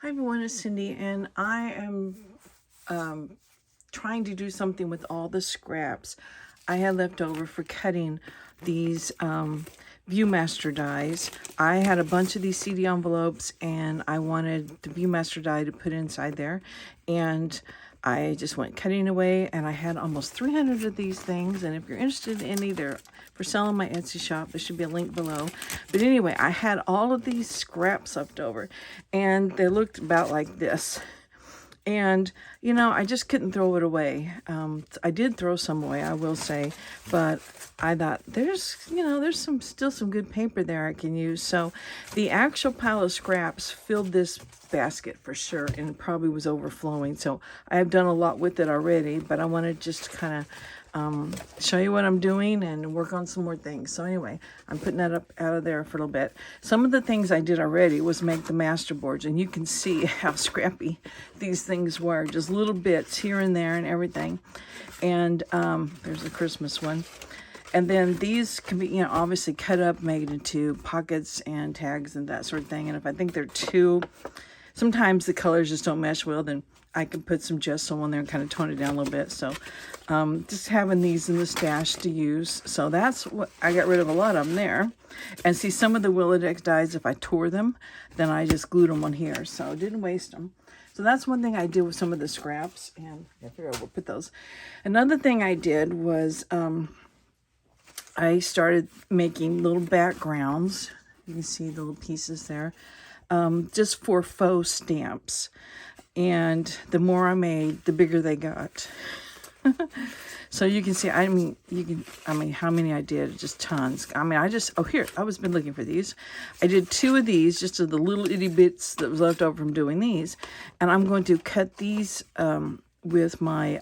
Hi everyone, it's Cindy, and I am trying to do something with all the scraps I had left over for cutting these Viewmaster dies. I had a bunch of these CD envelopes, and I wanted the Viewmaster die to put inside there, and I just went cutting away, and I had almost 300 of these things. And if you're interested in any, they're for sale on my Etsy shop. There should be a link below. But anyway, I had all of these scraps left over, and they looked about like this. And, you know, I just couldn't throw it away. I did throw some away, I will say, but I thought there's still some good paper there I can use. So the actual pile of scraps filled this basket for sure, and it probably was overflowing. So I have done a lot with it already, but I want to just kind of show you what I'm doing and work on some more things. So anyway, I'm putting that up out of there for a little bit. Some of the things I did already was make the master boards, and you can see how scrappy these things were, just little bits here and there and everything. And there's the Christmas one. And then these can be, obviously cut up, made into pockets and tags and that sort of thing. And if I think they're too, sometimes the colors just don't mesh well, then I can put some gesso on there and kind of tone it down a little bit. So just having these in the stash to use. So that's what I got rid of, a lot of them there. And see, some of the Willodex dies, if I tore them, then I just glued them on here. So didn't waste them. So that's one thing I did with some of the scraps. And I figure I will put those. Another thing I did was I started making little backgrounds. You can see the little pieces there. Just for faux stamps. And the more I made, the bigger they got. So you can see, how many I did, just tons. I was been looking for these. I did 2 of these, just of the little itty bits that was left over from doing these. And I'm going to cut these with my,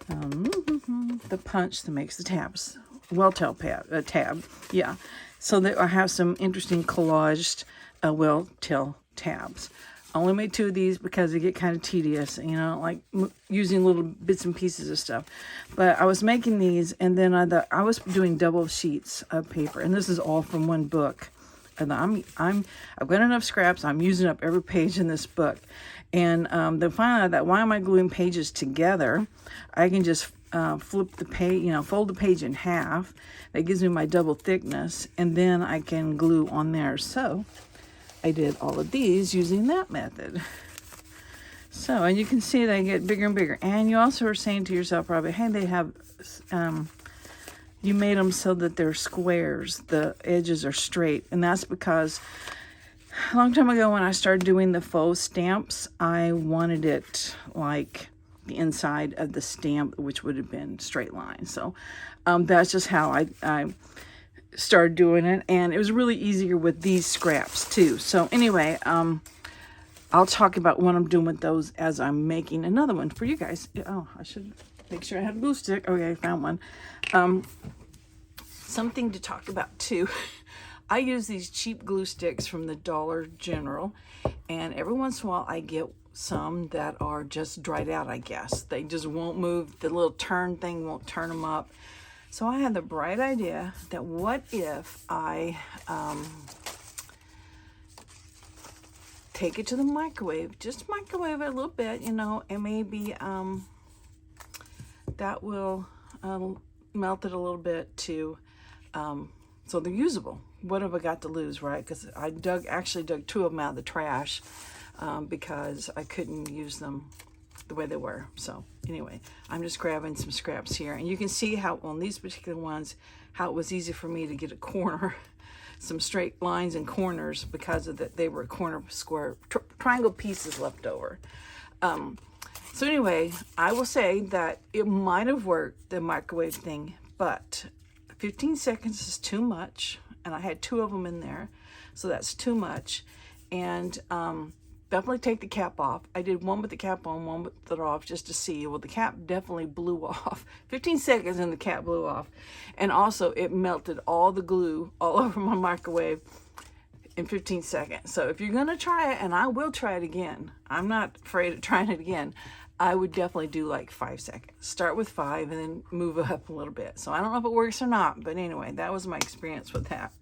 the punch that makes the tabs. Well-tail tab, yeah. So that I have some interesting collaged well-tail tabs. I only made 2 of these because they get kind of tedious, like using little bits and pieces of stuff. But I was making these, and then I was doing double sheets of paper, and this is all from one book. And I've got enough scraps. I'm using up every page in this book, and then finally I thought, why am I gluing pages together? I can just flip the page, fold the page in half. That gives me my double thickness, and then I can glue on there. So I did all of these using that method. So, and you can see they get bigger and bigger. And you also are saying to yourself probably, hey, they have, you made them so that they're squares. The edges are straight. And that's because a long time ago when I started doing the faux stamps, I wanted it like the inside of the stamp, which would have been straight lines. So that's just how I started doing it, and it was really easier with these scraps too. So anyway, I'll talk about what I'm doing with those as I'm making another one for you guys. Oh, I should make sure I have a glue stick. Okay, I found one. Something to talk about too. I use these cheap glue sticks from the Dollar General, and every once in a while I get some that are just dried out, I guess. They just won't move. The little turn thing won't turn them up. So I had the bright idea that what if I take it to the microwave, just microwave it a little bit, and maybe that will melt it a little bit to, so they're usable. What have I got to lose, right? Because I actually dug 2 of them out of the trash because I couldn't use them the way they were. So anyway, I'm just grabbing some scraps here, and you can see how on these particular ones, how it was easy for me to get a corner, some straight lines and corners because of that they were corner square triangle pieces left over. So anyway, I will say that it might have worked, the microwave thing, but 15 seconds is too much, and I had 2 of them in there, so that's too much. And definitely take the cap off. I did one with the cap on, one with it off, just to see. Well, the cap definitely blew off. 15 seconds and the cap blew off. And also, it melted all the glue all over my microwave in 15 seconds. So if you're going to try it, and I will try it again, I'm not afraid of trying it again, I would definitely do like 5 seconds. Start with 5 and then move up a little bit. So I don't know if it works or not, but anyway, that was my experience with that.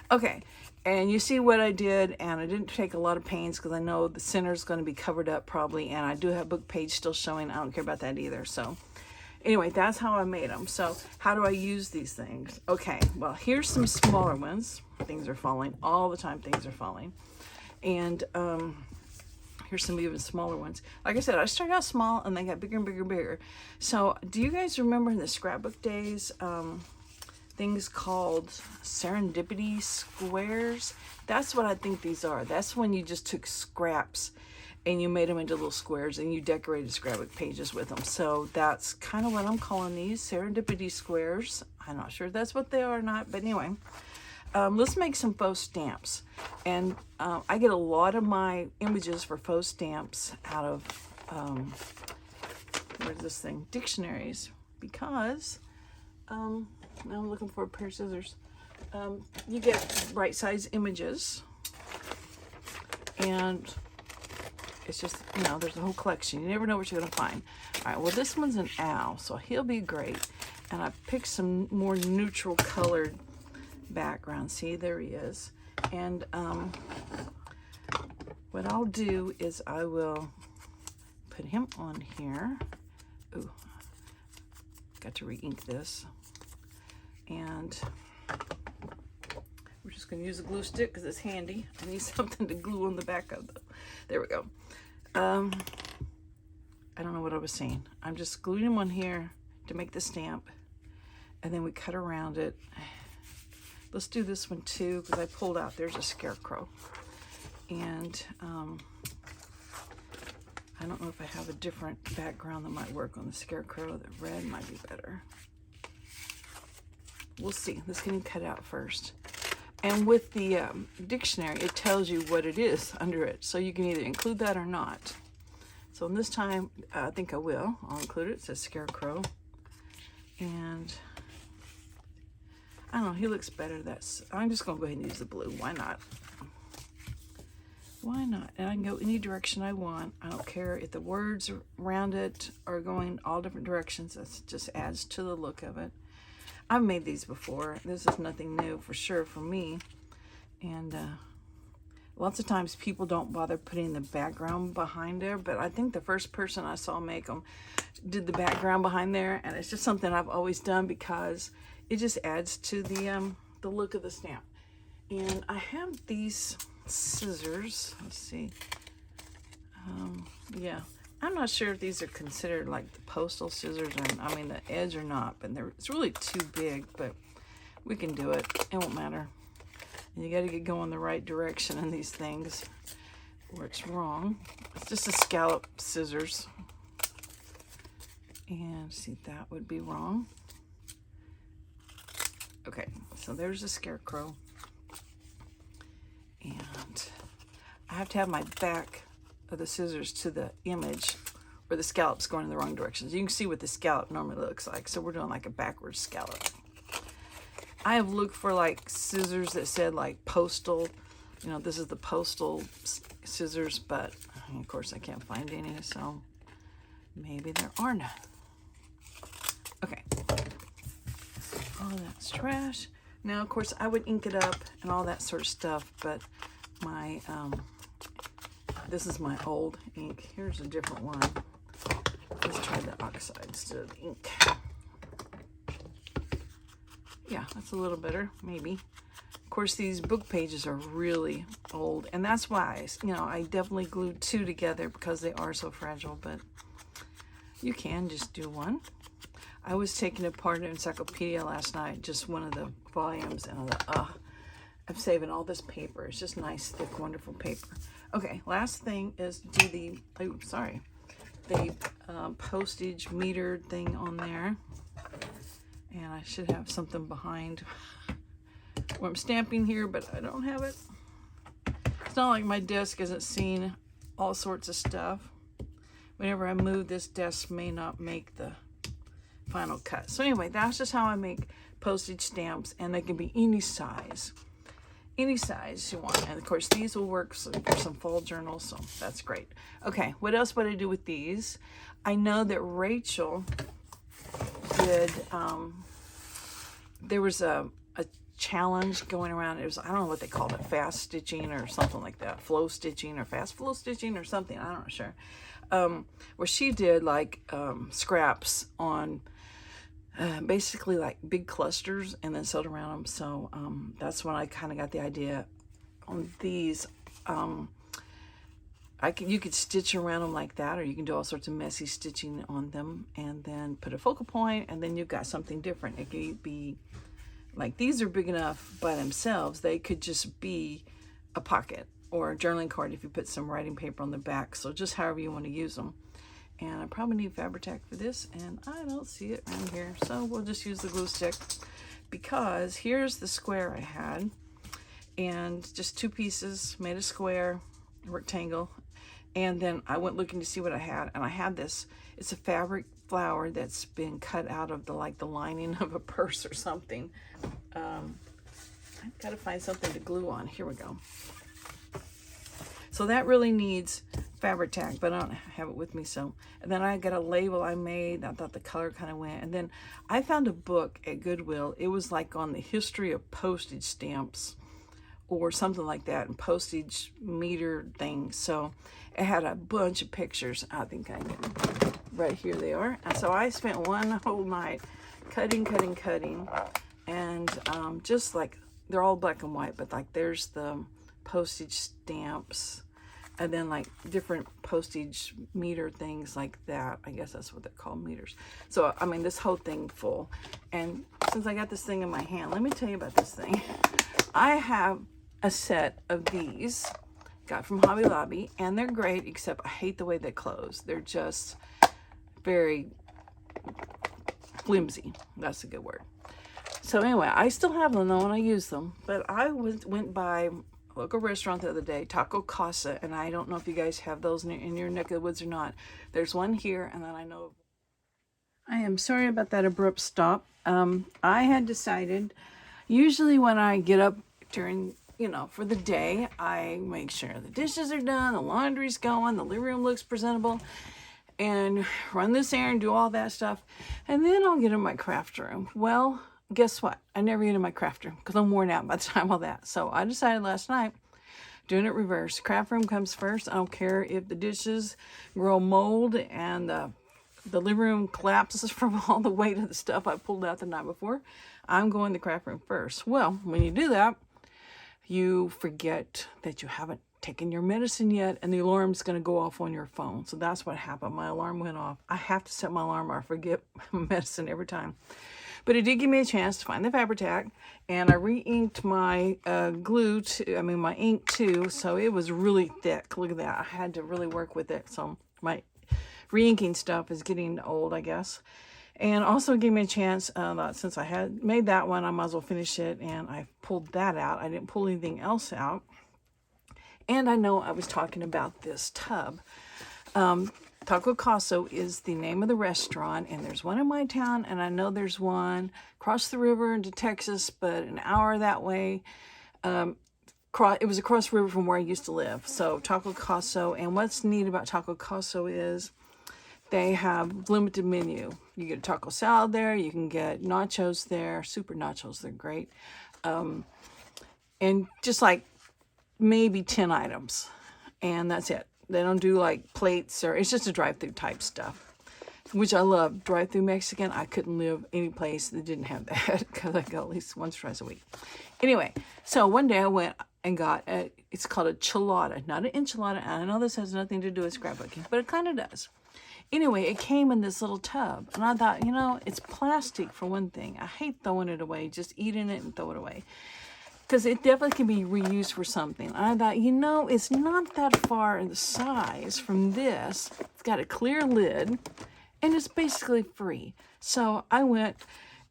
Okay, And you see what I did, and I didn't take a lot of pains because I know the center is going to be covered up probably, and I do have book page still showing. I don't care about that either. So anyway, that's how I made them. So how do I use these things? Okay, well, here's some smaller ones. Things are falling all the time. Things are falling. And here's some even smaller ones. Like I said, I started out small and they got bigger and bigger and bigger. So do you guys remember in the scrapbook days, things called Serendipity squares? That's what I think these are. That's when you just took scraps and you made them into little squares and you decorated scrapbook pages with them. So that's kind of what I'm calling these, Serendipity squares. I'm not sure if that's what they are or not, but anyway. Let's make some faux stamps. And I get a lot of my images for faux stamps out of, where's this thing? Dictionaries. Because, now I'm looking for a pair of scissors. You get right size images. And it's just, you know, there's a whole collection. You never know what you're going to find. All right, well, this one's an owl, so he'll be great. And I picked some more neutral colored background. See, there he is. And what I'll do is I will put him on here. Ooh, got to re-ink this. And we're just going to use a glue stick because it's handy. I need something to glue on the back of though. There we go. I don't know what I was saying. I'm just gluing him on here to make the stamp. And then we cut around it. Let's do this one too, because I pulled out, there's a scarecrow. And I don't know if I have a different background that might work on the scarecrow. The red might be better. We'll see. Let's get him cut out first. And with the dictionary, it tells you what it is under it. So you can either include that or not. So this time, I think I will. I'll include it. It says scarecrow. And I don't know, he looks better. I'm just gonna go ahead and use the blue. Why not? Why not? And I can go any direction I want. I don't care if the words around it are going all different directions. That just adds to the look of it. I've made these before. This is nothing new for sure for me. And lots of times people don't bother putting the background behind there, but I think the first person I saw make them did the background behind there, and it's just something I've always done because it just adds to the look of the stamp. And I have these scissors. Let's see. Yeah, I'm not sure if these are considered like the postal scissors, or I mean the edge or not, but it's really too big, but we can do it. It won't matter. And you got to get going the right direction in these things, or it's wrong. It's just a scallop scissors. And see, that would be wrong. Okay, so there's the scarecrow. And I have to have my back of the scissors to the image, or the scallop's going in the wrong direction. So you can see what the scallop normally looks like. So we're doing like a backwards scallop. I have looked for like scissors that said like postal, you know, this is the postal scissors, but of course I can't find any, so maybe there are none. Okay, all that's trash. Now, of course, I would ink it up and all that sort of stuff, but my, this is my old ink. Here's a different one. Let's try the oxide instead of ink. Yeah, that's a little better, maybe. Of course, these book pages are really old, and that's why, you know, I definitely glued two together because they are so fragile, but you can just do one. I was taking apart an encyclopedia last night, just one of the volumes, and I thought, I'm saving all this paper. It's just nice, thick, wonderful paper. Okay, last thing is do the, the postage meter thing on there. And I should have something behind where I'm stamping here, but I don't have it. It's not like my desk isn't seeing all sorts of stuff. Whenever I move, this desk may not make the final cut. So anyway, that's just how I make postage stamps, and they can be any size you want. And of course, these will work for some fall journals, so that's great. Okay, what else would I do with these? I know that Rachel did, there was a challenge going around. It was, I don't know what they called it, fast stitching or something like that, flow stitching or fast flow stitching or something, I'm not sure. Where she did like scraps on basically like big clusters and then sewed around them. So that's when I kind of got the idea on these. You could stitch around them like that, or you can do all sorts of messy stitching on them and then put a focal point, and then you've got something different. It could be like, these are big enough by themselves, they could just be a pocket or a journaling card if you put some writing paper on the back. So just however you want to use them. And I probably need Fabri-Tac for this, and I don't see it around here, so we'll just use the glue stick, because here's the square I had, and just 2 pieces made a square, rectangle. And then I went looking to see what I had, and I had this. It's a fabric flower that's been cut out of the lining of a purse or something. I've got to find something to glue on. Here we go. So that really needs Fabri-Tac, but I don't have it with me. So, and then I got a label I made. I thought the color kind of went. And then I found a book at Goodwill. It was like on the history of postage stamps or something like that, and postage meter thing. So it had a bunch of pictures. I think I can, right here they are. And so I spent one whole night cutting, and just like, they're all black and white, but like there's the postage stamps, and then like different postage meter things like that. I guess that's what they're called, meters. So I mean, this whole thing full. And since I got this thing in my hand, let me tell you about this thing. I have a set of these, got from Hobby Lobby, and they're great, except I hate the way they close. They're just very flimsy. That's a good word. So anyway, I still have them though, and I use them. But I went by a local restaurant the other day, Taco Casa, and I don't know if you guys have those in your neck of the woods or not. There's one here, and then I know. I am sorry about that abrupt stop. I had decided, usually when I get up during, for the day, I make sure the dishes are done, the laundry's going, the living room looks presentable, and run this errand, do all that stuff, and then I'll get in my craft room. Well, guess what? I never get in my craft room because I'm worn out by the time all that. So I decided last night, doing it reverse. Craft room comes first. I don't care if the dishes grow mold and the living room collapses from all the weight of the stuff I pulled out the night before. I'm going to the craft room first. Well, when you do that, you forget that you haven't taken your medicine yet, and the alarm's going to go off on your phone. So that's what happened. My alarm went off. I have to set my alarm or I forget medicine every time. But it did give me a chance to find the Fabri-Tac, and I re-inked my my ink too, so it was really thick. Look at that. I had to really work with it. So my re-inking stuff is getting old, I guess. And also gave me a chance, since I had made that one, I might as well finish it, and I pulled that out. I didn't pull anything else out. And I know I was talking about this tub. Taco Casa is the name of the restaurant, and there's one in my town, and I know there's one across the river into Texas, but an hour that way. It was across the river from where I used to live. So Taco Casa, and what's neat about Taco Casa is they have limited menu. You get a taco salad there, you can get nachos there, super nachos, they're great. And just like maybe 10 items, and that's it. They don't do like plates, or it's just a drive-through type stuff, which I love. Drive-through Mexican, I couldn't live any place that didn't have that, because I go at least once or twice a week. Anyway, so one day I went and got it's called a chilada, not an enchilada. And I know this has nothing to do with scrapbooking, but it kind of does. Anyway, it came in this little tub, and I thought, it's plastic for one thing. I hate throwing it away, just eating it and throw it away, because it definitely can be reused for something. And I thought, it's not that far in the size from this. It's got a clear lid, and it's basically free. So I went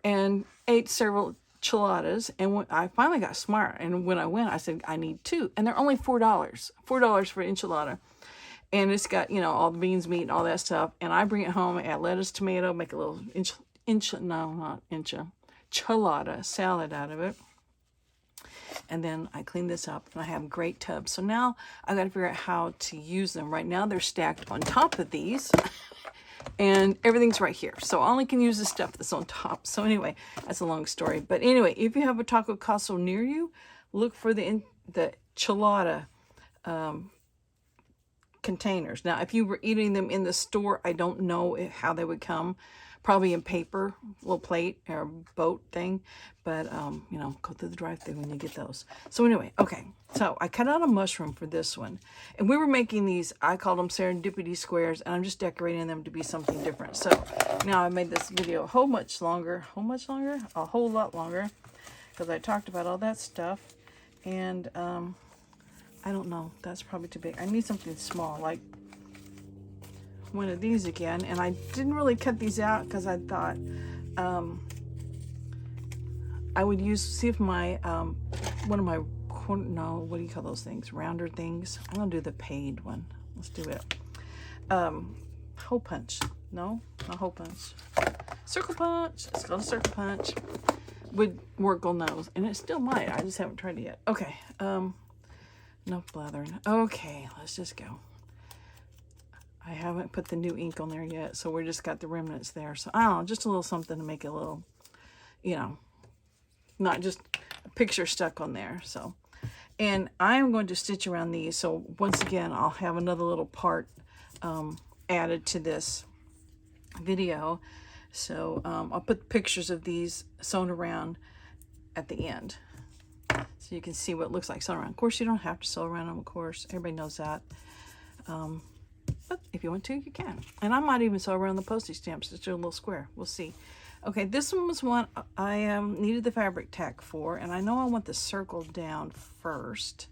and ate several chiladas, and when I finally got smart, and when I went, I said, I need 2, and they're only $4. $4 for an enchilada. And it's got, all the beans, meat, and all that stuff. And I bring it home, add lettuce, tomato, make a little chilada salad out of it. And then I clean this up, and I have great tubs. So now I got to figure out how to use them. Right now they're stacked on top of these. and everything's right here. So I only can use the stuff that's on top. So anyway, that's a long story. But anyway, if you have a taco castle near you, look for the chilada containers. Now, if you were eating them in the store, I don't know how they would come. Probably in paper, little plate or boat thing. But, you know, go through the drive-thru when you get those. So anyway, okay. So I cut out a mushroom for this one. And we were making these, I called them Serendipity squares. And I'm just decorating them to be something different. So now I made this video a whole lot longer. Because I talked about all that stuff. And, I don't know. That's probably too big. I need something small, like one of these again. And I didn't really cut these out because I thought I would see if my, one of my, no, what do you call those things? Rounder things. I'm going to do the paid one. Let's do it. Hole punch. No, not hole punch. Circle punch. It's called a circle punch. Would work on those. And it still might. I just haven't tried it yet. Okay. No blathering. Okay, let's just go. I haven't put the new ink on there yet, so we just got the remnants there. So I don't know, just a little something to make it a little, you know, not just a picture stuck on there. So, and I am going to stitch around these. So once again, I'll have another little part added to this video. So I'll put pictures of these sewn around at the end. So you can see what it looks like sewn around. Of course, you don't have to sew around them, of course. Everybody knows that. But if you want to, you can. And I might even sew around the postage stamps. Just do a little square. We'll see. Okay, this one was one I needed the fabric tack for. And I know I want the circle down first.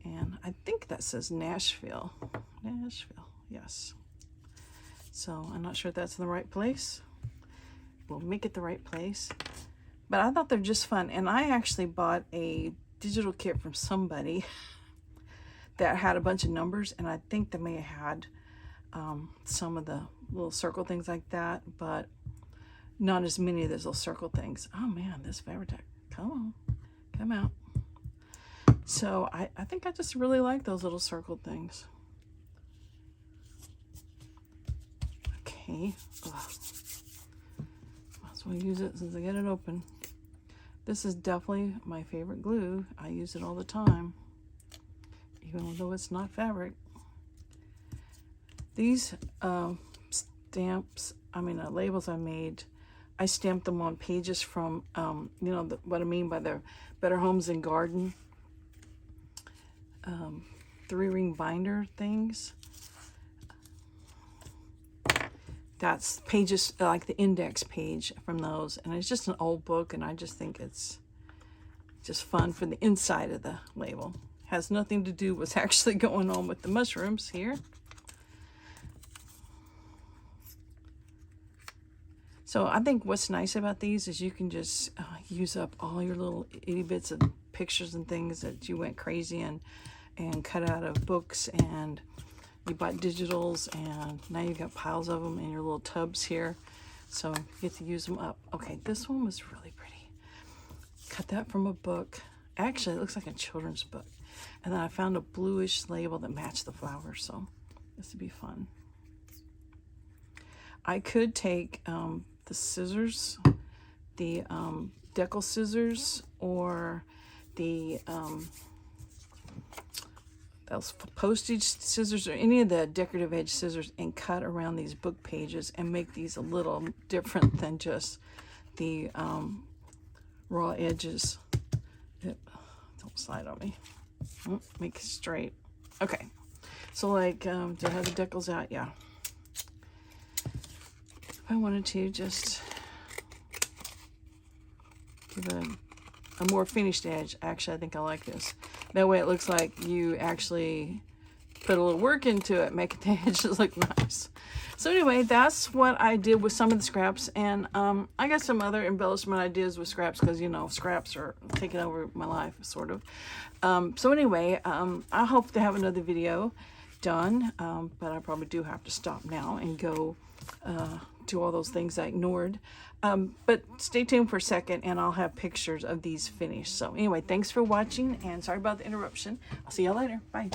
And I think that says Nashville. Nashville, yes. So I'm not sure if that's in the right place. We'll make it the right place. But I thought they're just fun. And I actually bought a digital kit from somebody that had a bunch of numbers. And I think they may have had some of the little circle things like that. But not as many of those little circle things. Oh man, this fabric tack. Come on. Come out. So I think I just really like those little circle things. Okay. Ugh. Might as well use it since I get it open. This is definitely my favorite glue. I use it all the time, even though it's not fabric. These stamps, labels I made, I stamped them on pages from, you know, what I mean by the Better Homes and Garden 3-ring binder things. That's pages like the index page from those. And it's just an old book, and I just think it's just fun for the inside of the label. Has nothing to do with what's actually going on with the mushrooms here. So I think what's nice about these is you can just use up all your little itty bits of pictures and things that you went crazy and cut out of books, and you bought digitals, and now you've got piles of them in your little tubs here. So you get to use them up. Okay, this one was really pretty. Cut that from a book. Actually, it looks like a children's book. And then I found a bluish label that matched the flowers, so this would be fun. I could take the scissors, the decal scissors, or the those postage scissors, or any of the decorative edge scissors, and cut around these book pages and make these a little different than just the raw edges. Don't slide on me. Make it straight. Okay, so like, do I have the decals out? Yeah. If I wanted to just give it a more finished edge, actually I think I like this. That way it looks like you actually put a little work into it, making the edges look nice. So anyway, that's what I did with some of the scraps. And I got some other embellishment ideas with scraps, because, you know, scraps are taking over my life, sort of. So anyway, I hope to have another video done, but I probably do have to stop now and go do all those things I ignored. But stay tuned for a second, and I'll have pictures of these finished. So anyway, thanks for watching, and sorry about the interruption. I'll see y'all later. Bye.